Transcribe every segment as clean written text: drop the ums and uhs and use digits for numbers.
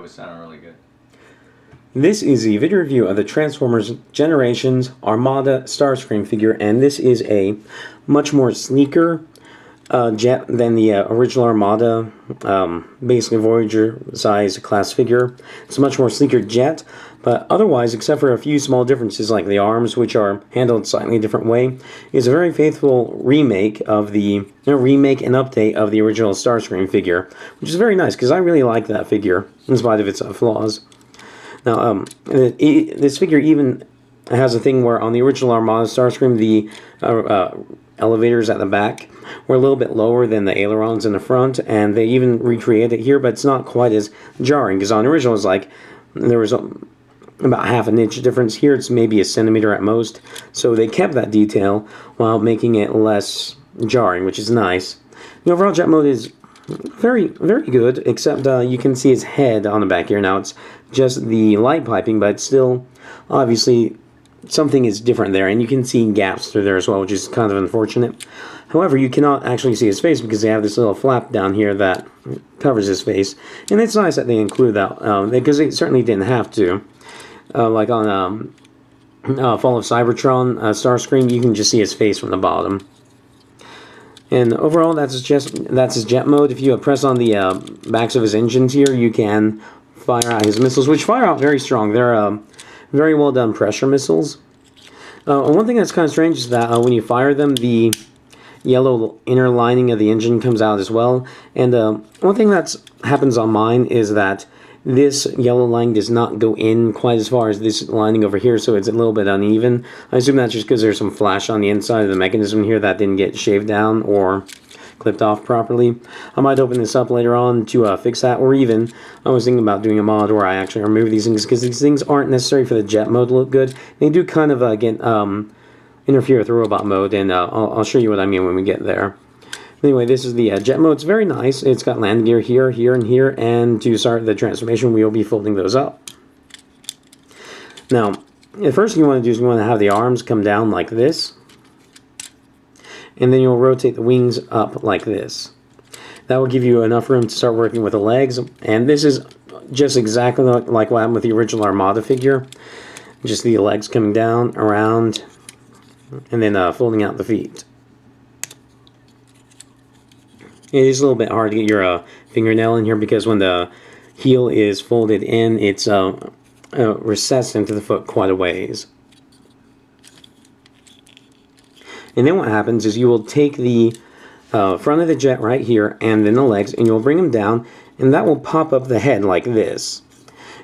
was sounding really good. This is a video review of the Transformers Generations Armada Starscream figure, and this is a much more sleeker jet than the original Armada, basically Voyager size class figure. It's a much more sleeker jet, but otherwise, except for a few small differences like the arms, which are handled slightly different way, is a very faithful remake of the remake and update of the original Starscream figure, which is very nice because I really like that figure in spite of its flaws. Now, this figure even has a thing where on the original Armada Starscream, the elevators at the back were a little bit lower than the ailerons in the front, and they even recreated it here, but it's not quite as jarring, because on the original it's like there was about half an inch difference. Here it's maybe a centimeter at most, so they kept that detail while making it less jarring, which is nice. The overall jet mode is very, very good, except you can see his head on the back here. Now it's just the light piping, but still, obviously, something is different there, and you can see gaps through there as well, which is kind of unfortunate. However, you cannot actually see his face because they have this little flap down here that covers his face, and it's nice that they include that, because they certainly didn't have to. Like on Fall of Cybertron Starscream, you can just see his face from the bottom. And overall, that's his jet mode. If you press on the backs of his engines here, you can fire out his missiles, which fire out very strong. They're very well done pressure missiles. One thing that's kind of strange is that when you fire them, the yellow inner lining of the engine comes out as well. And one thing that happens on mine is that this yellow line does not go in quite as far as this lining over here, so it's a little bit uneven. I assume that's just because there's some flash on the inside of the mechanism here that didn't get shaved down or clipped off properly. I might open this up later on to fix that, or even I was thinking about doing a mod where I actually remove these things, because these things aren't necessary for the jet mode to look good. They do kind of interfere with the robot mode, and I'll show you what I mean when we get there. Anyway, this is the jet mode. It's very nice. It's got landing gear here, here, and here, and to start the transformation, we will be folding those up. Now, the first thing you want to do is you want to have the arms come down like this, and then you'll rotate the wings up like this. That will give you enough room to start working with the legs, and this is just exactly like what happened with the original Armada figure. Just the legs coming down, around, and then folding out the feet. It is a little bit hard to get your fingernail in here because when the heel is folded in, it's recessed into the foot quite a ways. And then what happens is you will take the front of the jet right here and then the legs, and you'll bring them down, and that will pop up the head like this.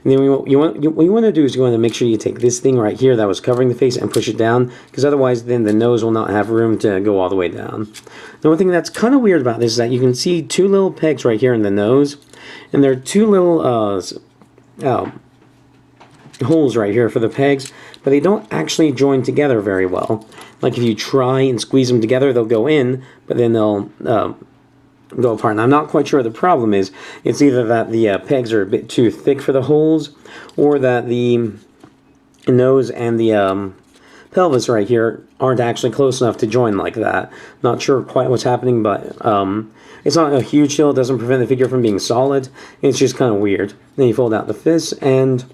And then what you want to do is you want to make sure you take this thing right here that was covering the face and push it down, because otherwise then the nose will not have room to go all the way down. The one thing that's kind of weird about this is that you can see two little pegs right here in the nose, and there are two little holes right here for the pegs, but they don't actually join together very well. Like if you try and squeeze them together, they'll go in, but then they'll go apart. And I'm not quite sure what the problem is. It's either that the pegs are a bit too thick for the holes, or that the nose and the pelvis right here aren't actually close enough to join like that. Not sure quite what's happening, but it's not a huge deal. It doesn't prevent the figure from being solid. It's just kind of weird. Then you fold out the fists, and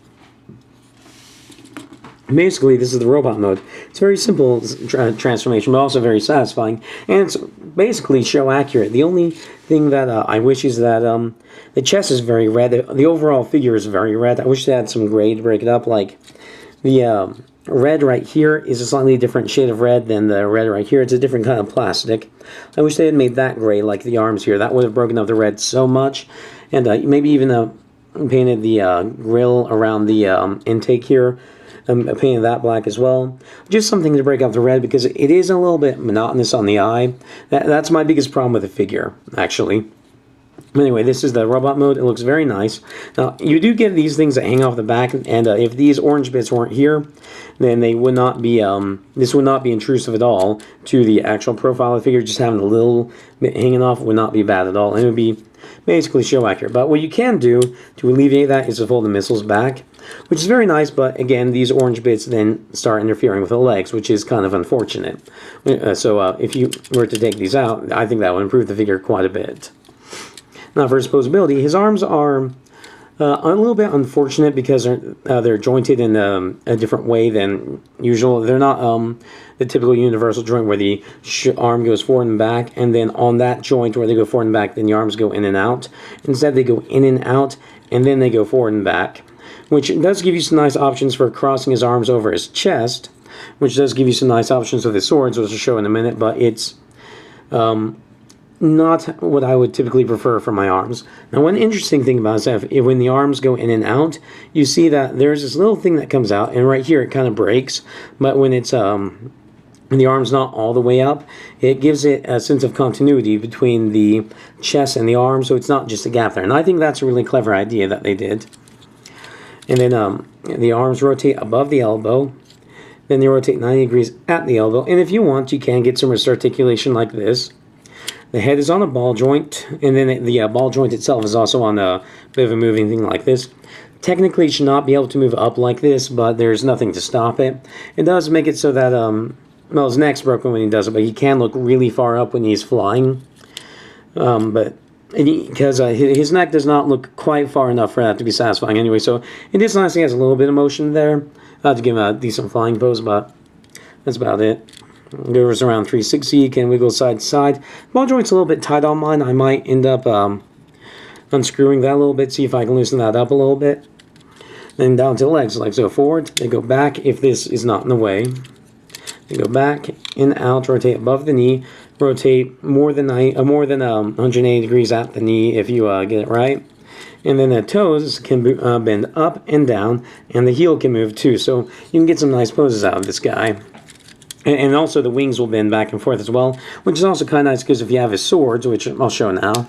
basically this is the robot mode. It's a very simple transformation, but also very satisfying, and it's basically show accurate. The only thing that I wish is that the chest is very red. The overall figure is very red. I wish they had some gray to break it up. Like the red right here is a slightly different shade of red than the red right here. It's a different kind of plastic. I wish they had made that gray like the arms here. That would have broken up the red so much. And maybe even painted the grill around the intake here. Painted that black as well. Just something to break up the red, because it is a little bit monotonous on the eye. That's my biggest problem with the figure, actually. Anyway, this is the robot mode. It looks very nice. Now, you do get these things that hang off the back, and if these orange bits weren't here, then they would not be, this would not be intrusive at all to the actual profile of the figure. Just having a little bit hanging off would not be bad at all, and it would be basically show accurate. But what you can do to alleviate that is to fold the missiles back, which is very nice, but again, these orange bits then start interfering with the legs, which is kind of unfortunate. So if you were to take these out, I think that would improve the figure quite a bit. Now for his posability, his arms are A little bit unfortunate because they're jointed in a different way than usual. They're not the typical universal joint where the arm goes forward and back, and then on that joint where they go forward and back, then the arms go in and out. Instead, they go in and out, and then they go forward and back, which does give you some nice options for crossing his arms over his chest, which does give you some nice options with his swords, which I'll show in a minute, but it's not what I would typically prefer for my arms. Now, one interesting thing about it is that when the arms go in and out, you see that there's this little thing that comes out, and right here it kind of breaks, but when it's when the arm's not all the way up, it gives it a sense of continuity between the chest and the arm, so it's not just a gap there. And I think that's a really clever idea that they did. And then the arms rotate above the elbow, then they rotate 90 degrees at the elbow, and if you want, you can get some wrist articulation like this. The head is on a ball joint, and then the ball joint itself is also on a bit of a moving thing like this. Technically, it should not be able to move up like this, but there's nothing to stop it. It does make it so that, well, his neck's broken when he does it, but he can look really far up when he's flying. Because his neck does not look quite far enough for that to be satisfying anyway, so it is nice he has a little bit of motion there to give him a decent flying pose, but that's about it. Goes around 360, can wiggle side to side. Ball joint's a little bit tight on mine. I might end up unscrewing that a little bit, see if I can loosen that up a little bit. Then down to the legs. Legs go forward, they go back if this is not in the way. They go back, in, out, rotate above the knee, rotate more than 180 degrees at the knee if you get it right. And then the toes can bend up and down, and the heel can move too. So you can get some nice poses out of this guy. And also the wings will bend back and forth as well, which is also kind of nice because if you have his swords, which I'll show now, if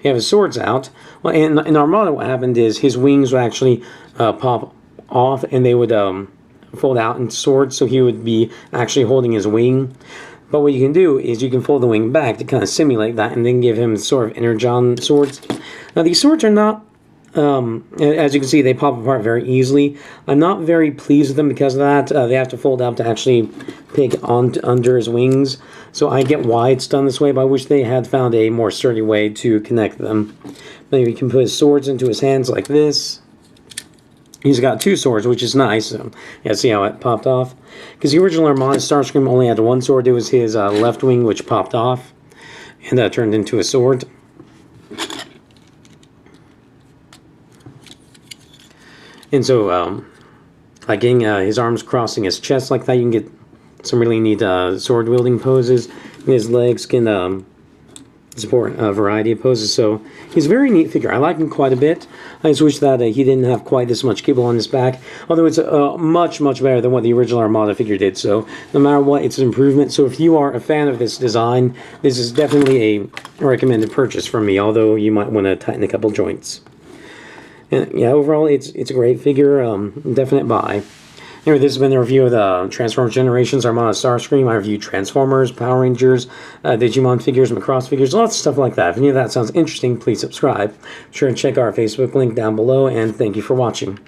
you have his swords out, well, in Armada what happened is his wings would actually pop off and they would fold out into swords, so he would be actually holding his wing. But what you can do is you can fold the wing back to kind of simulate that and then give him sort of energon swords. Now these swords are not, as you can see, they pop apart very easily. I'm not very pleased with them because of that. They have to fold out to actually pick under his wings. So I get why it's done this way, but I wish they had found a more sturdy way to connect them. Maybe you can put his swords into his hands like this. He's got two swords, which is nice. So, yeah, see how it popped off? Because the original Armada Starscream only had one sword. It was his left wing, which popped off and turned into a sword. And so, like getting his arms crossing his chest like that, you can get some really neat sword-wielding poses. And his legs can support a variety of poses. So he's a very neat figure. I like him quite a bit. I just wish that he didn't have quite this much kibble on his back. Although it's much, much better than what the original Armada figure did. So no matter what, it's an improvement. So if you are a fan of this design, this is definitely a recommended purchase from me. Although you might want to tighten a couple joints. And yeah, overall, it's a great figure. Definite buy. Anyway, this has been the review of the Transformers Generations Armada Starscream. I reviewed Transformers, Power Rangers, Digimon figures, Macross figures, lots of stuff like that. If any of that sounds interesting, please subscribe. Be sure to check our Facebook link down below, and thank you for watching.